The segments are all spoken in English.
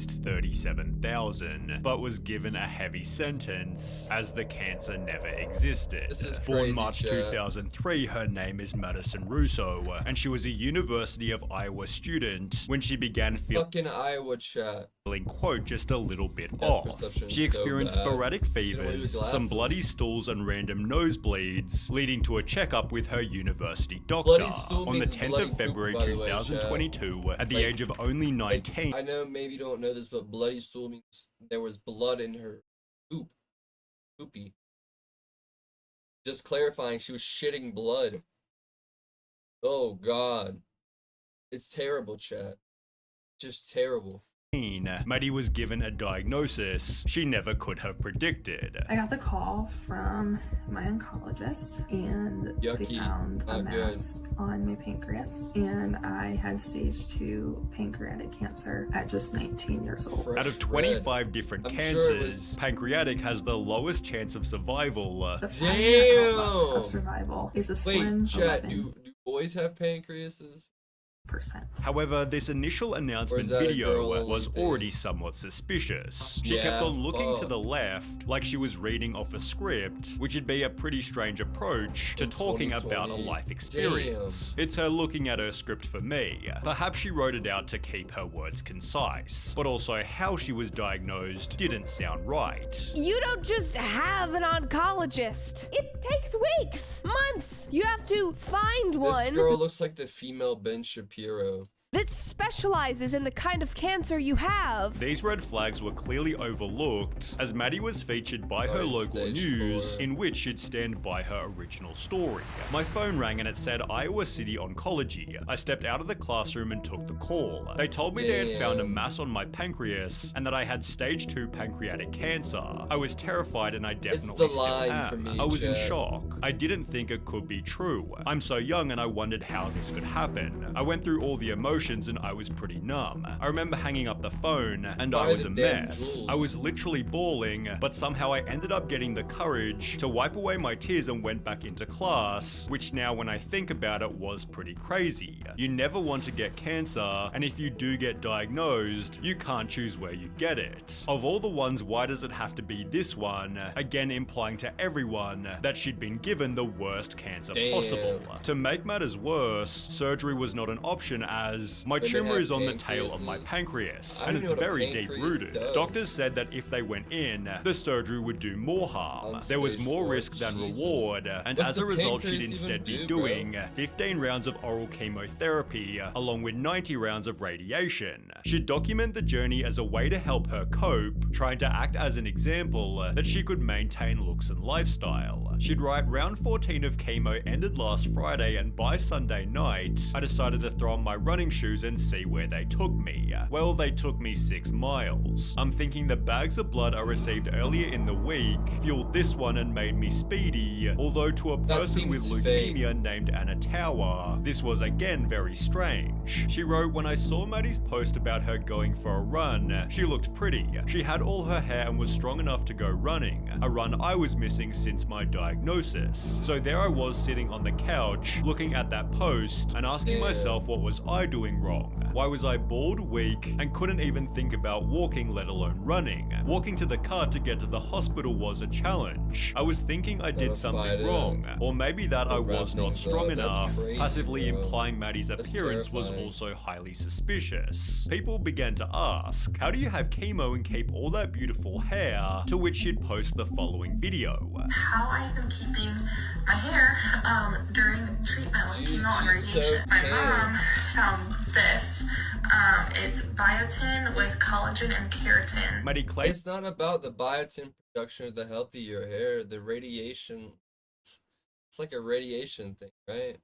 raised $37,000, but was given a heavy sentence as the cancer never existed. This is Born crazy, March 2003, her name is Madison Russo, and she was a University of Iowa student when she began Fucking Iowa chat. feeling, quote, just a little bit Depth off. perception is She experienced so bad. sporadic Get away with fevers, some glasses. bloody stools and random nosebleeds, leading to a checkup with her university doctor. Bloody stool On the means 10th bloody of poop, February by the way, 2022, at the Like- age of only 19. I know maybe you don't know this, but bloody stool means there was blood in her poop. Poopy. Just clarifying, she was shitting blood. Oh god. It's terrible, chat. Just terrible. Maddie was given a diagnosis she never could have predicted. I got the call from my oncologist, and Yucky. they found a Not mass on my pancreas, and I had stage 2 pancreatic cancer at just 19 years old. Fresh Out of bread. 25 different I'm sure it cancers, was- pancreatic has the lowest chance of survival. The Damn! outlook of survival is a slim Wait, chat, 11%. do boys have pancreases? However, this initial announcement that a video girl was only thing? already somewhat suspicious. She Yeah, kept on looking to fuck. the left, like she was reading off a script, which would be a pretty strange approach to In talking about a 2020. life experience. It's her looking at her script for me. Perhaps she wrote it out to keep her words concise, but also how she was diagnosed didn't sound right. You don't just have an oncologist. It takes weeks, months. You have to find This one girl looks like the female Ben Shapiro. that specializes in the kind of cancer you have. These red flags were clearly overlooked, as Maddie was featured by her in local stage news, 4. in which she'd stand by her original story. My phone rang and it said Iowa City Oncology. I stepped out of the classroom and took the call. They told me they had found a Damn. mass on my pancreas and that I had stage 2 pancreatic cancer. I was terrified and I definitely the still line am. for me, I was in Chad. shock. I didn't think it could be true. I'm so young and I wondered how this could happen. I went through all the emotions and I was pretty numb. I remember hanging up the phone and I Buy was the a damn mess. jewels. I was literally bawling, but somehow I ended up getting the courage to wipe away my tears and went back into class, which now when I think about it was pretty crazy. You never want to get cancer, and if you do get diagnosed, you can't choose where you get it. Of all the ones, why does it have to be this one? Again implying to everyone that she'd been given the worst cancer Damn. possible. To make matters worse, surgery was not an option as my When they tumor have is on the tail of my pancreases. pancreas, I and don't it's know what a very pancreas deep-rooted. does. Doctors said that if they went in, the surgery would do more harm. On There was stage more 4, risk than Jesus. reward, and What's as the a result she'd pancreas instead even be do, bro? doing 15 rounds of oral chemotherapy, along with 90 rounds of radiation. She'd document the journey as a way to help her cope, trying to act as an example that she could maintain looks and lifestyle. She'd write, round 14 of chemo ended last Friday, and by Sunday night, I decided to throw on my running shoes and see where they took me. Well, they took me 6 miles. I'm thinking the bags of blood I received earlier in the week fueled this one and made me speedy, although to a person with seems fake. leukemia named Anna Tower, this was again very strange. She wrote, when I saw Maddie's post about her going for a run, she looked pretty. She had all her hair and was strong enough to go running, a run I was missing since my diagnosis. So there I was sitting on the couch, looking at that post and asking Yeah. myself, what was I doing wrong? Why was I bald, weak, and couldn't even think about walking, let alone running? Walking to the car to get to the hospital was a challenge. I was thinking I did Gotta something fight it. wrong, or maybe that I Wrap was not things strong up. That's enough, crazy, passively bro. implying Maddie's That's appearance was terrifying. also highly suspicious. People began to ask, how do you have chemo and keep all that beautiful hair? To which she'd post the following video. How I am keeping my hair during treatment with Jeez, chemo and she's so radiation. My tan. mom found this. It's biotin with collagen and keratin. Maddie claims It's not about the biotin production or the healthy your hair. The radiation. It's like a radiation thing, right?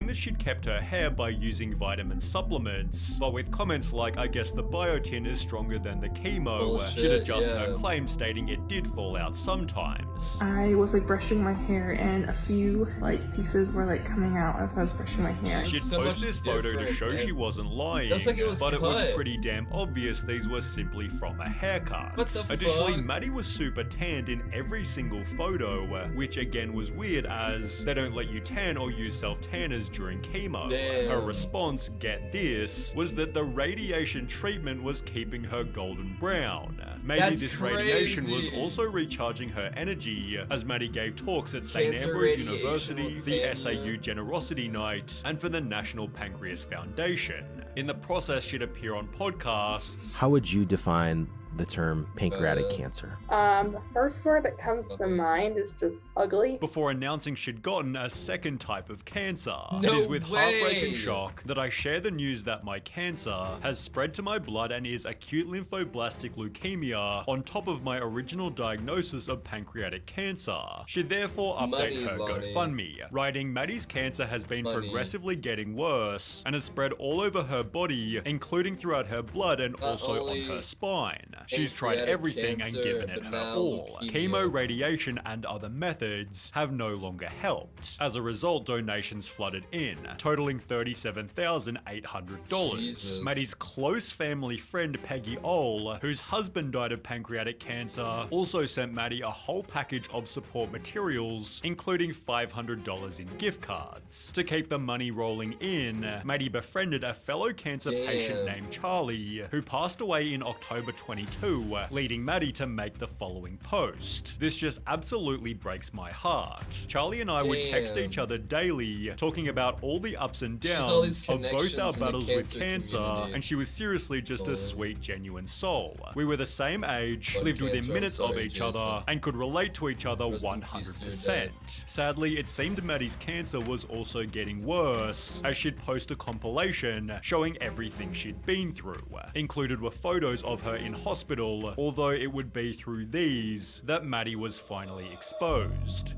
that she'd kept her hair by using vitamin supplements, but with comments like, I guess the biotin is stronger than the chemo, she'd Bullshit, adjust yeah. her claim stating it did fall out sometimes. I was like brushing my hair and a few like pieces were like coming out as I was brushing my hair. She'd so post much this photo to different, show she and wasn't lying, looks like it was but it was cut. pretty damn obvious these were simply from a haircut. What the Additionally, fuck? Maddie was super tanned in every single photo, which again was weird as they don't let you tan or use self-tanners during chemo. Damn. Her response, get this, was that the radiation treatment was keeping her golden brown. Maybe That's this radiation was crazy. also recharging her energy, as Maddie gave talks at St. Cancer Ambrose radiation University, will the tan SAU you. Generosity Night, and for the National Pancreas Foundation. In the process, she'd appear on podcasts. How would you define the term pancreatic cancer? The first word that comes to mind is just ugly. Before announcing she'd gotten a second type of cancer. No it is with heartbreak and way. shock that I share the news that my cancer has spread to my blood and is acute lymphoblastic leukemia on top of my original diagnosis of pancreatic cancer. She'd therefore update Money, her Lonnie. GoFundMe, writing Maddie's cancer has been Money. progressively getting worse and has spread all over her body, including throughout her blood and Not also on only her spine. She's tried pancreatic everything cancer, and given it but her now all. leukemia. Chemo, radiation, and other methods have no longer helped. As a result, donations flooded in, totaling $37,800. Jesus. Maddie's close family friend Peggy Ohl, whose husband died of pancreatic cancer, also sent Maddie a whole package of support materials, including $500 in gift cards. To keep the money rolling in, Maddie befriended a fellow cancer patient Damn. named Charlie, who passed away in October 22, leading Maddie to make the following post. This just absolutely breaks my heart. Charlie and I would text Damn. each other daily, talking about all the ups and She's all these downs of both connections our in the battles with cancer cancer, community. and she was seriously just a Oh. sweet, genuine soul. We were the same age, Blood lived within cancer, minutes of sorry, each Jason. other, and could relate to each other Rest in peace to your 100%. Sadly, it seemed Maddie's cancer was also getting worse, as she'd post a compilation showing everything she'd been through. Included were photos of her in hospital, although it would be through these that Maddie was finally exposed.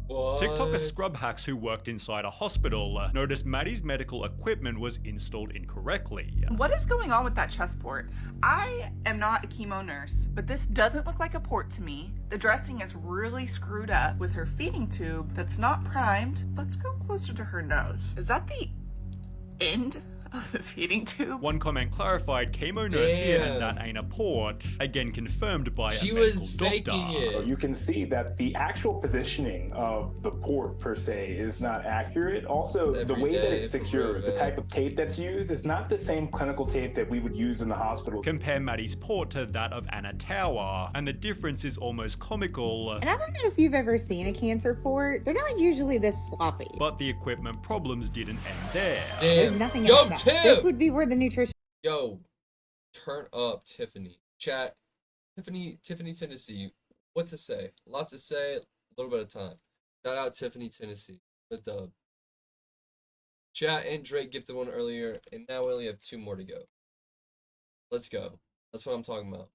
What? TikToker Scrub Hacks, who worked inside a hospital, noticed Maddie's medical equipment was installed incorrectly. What is going on with that chest port? I am not a chemo nurse, but this doesn't look like a port to me. The dressing is really screwed up with her feeding tube that's not primed. Let's go closer to her nose. Is that the end of the feeding tube? One comment clarified chemo nurse here and Damn. that ain't a port, again confirmed by She a medical was doctor. faking So it. you can see that the actual positioning of the port per se is not accurate. Also, the Every way that day it's for secured, the Rovan. type of tape that's used, is not the same clinical tape that we would use in the hospital. Compare Maddie's port to that of Anna Tower, and the difference is almost comical, And I don't know if you've ever seen a cancer port. They're not usually this sloppy. but the equipment problems didn't end there. There's Damn. nothing Yo, else about it. This Tim! would be where the nutrition Yo, turn up, Tiffany. Chat. Tiffany, Tennessee. What to say? A lot to say, a little bit of time. Shout out Tiffany, Tennessee. The dub. Chat and Drake gifted one earlier, and now we only have 2 more to go. Let's go. That's what I'm talking about.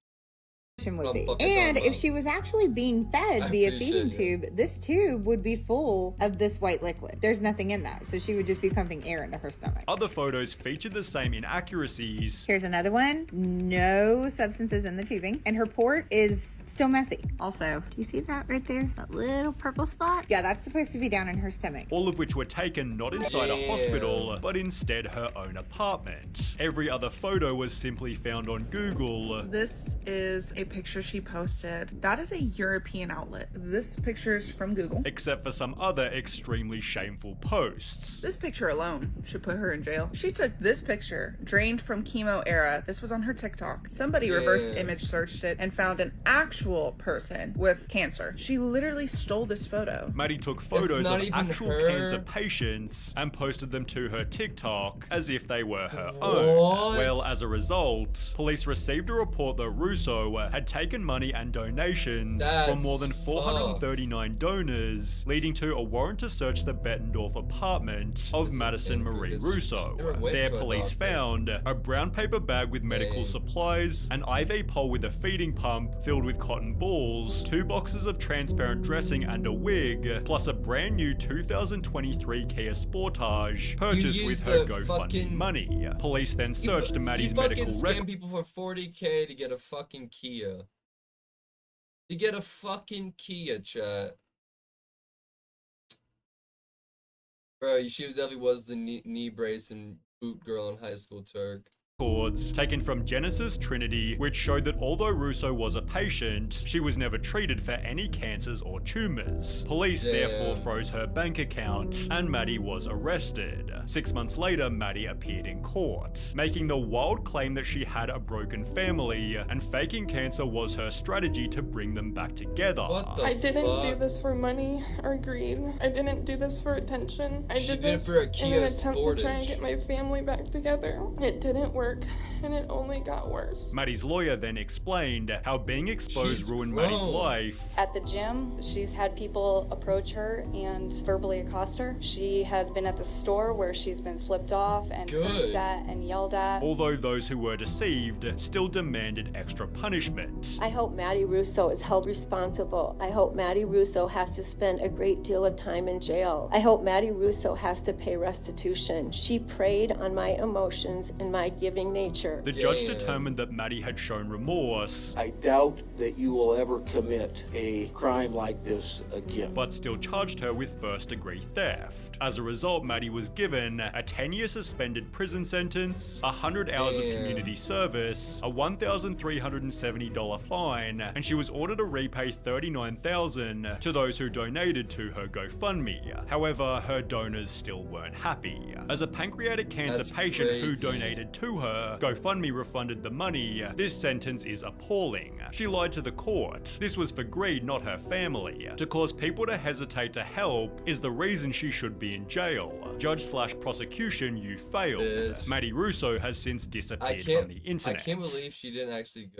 would I'm be. fucking And dumb, if bro. she was actually being fed I via appreciate feeding tube, this tube would be full of this white liquid. There's nothing in that, so she would just be pumping air into her stomach. Other photos featured the same inaccuracies. Here's another one. No substances in the tubing. And her port is still messy. Also, do you see that right there? That little purple spot? Yeah, that's supposed to be down in her stomach. All of which were taken not inside a Damn. hospital, but instead her own apartment. Every other photo was simply found on Google. This is a picture she posted. That is a European outlet. This picture is from Google. Except for some other extremely shameful posts. This picture alone should put her in jail. She took this picture, drained from chemo era. This was on her TikTok. Somebody reverse Damn. image searched it and found an actual person with cancer. She literally stole this photo. Maddie took photos not of even actual her. cancer patients and posted them to her TikTok as if they were her own. What? Well, as a result, police received a report that Russo had taken money and donations That from more than 439 donors, leading to a warrant to search the Bettendorf apartment of This is Madison angry Marie because Russo. she never went There, to a police doctor. found a brown paper bag with medical Dang. supplies, an IV pole with a feeding pump filled with cotton balls, 2 boxes of transparent dressing and a wig, plus a brand new 2023 Kia Sportage purchased with used her the GoFundMe fucking- money. Police then searched Maddie's you fucking medical scam record. people for 40K to get a fucking Kia. To get a fucking Kia, chat. Bro, she definitely was the knee brace and boot girl in high school, Turk. records taken from Genesis Trinity, which showed that although Russo was a patient, she was never treated for any cancers or tumors. Police therefore froze her bank account, and Maddie was arrested. 6 months later, Maddie appeared in court, making the wild claim that she had a broken family, and faking cancer was her strategy to bring them back together. What the I didn't fuck? do this for money or greed. I didn't do this for attention. I did this for a in Kia an attempt to try and Sportage. get my family back together. It didn't work, and it only got worse. Maddie's lawyer then explained how being exposed She's ruined grown. Maddie's life. At the gym, she's had people approach her and verbally accost her. She has been at the store where she's been flipped off and cursed at and yelled at. Although those who were deceived still demanded extra punishment. I hope Maddie Russo is held responsible. I hope Maddie Russo has to spend a great deal of time in jail. I hope Maddie Russo has to pay restitution. She preyed on my emotions and my giving nature. The judge determined that Maddie had shown remorse, I doubt that you will ever commit a crime like this again. but still charged her with first-degree theft. As a result, Maddie was given a 10-year suspended prison sentence, 100 hours of community service, a $1,370 fine, and she was ordered to repay $39,000 to those who donated to her GoFundMe. However, her donors still weren't happy. As a pancreatic cancer patient who donated to her, GoFundMe refunded the money. This sentence is appalling. She lied to the court. This was for greed, not her family. To cause people to hesitate to help is the reason she should be in jail. Judge/prosecution, you failed. Bitch. Maddie Russo has since disappeared from the internet. I can't believe she didn't actually go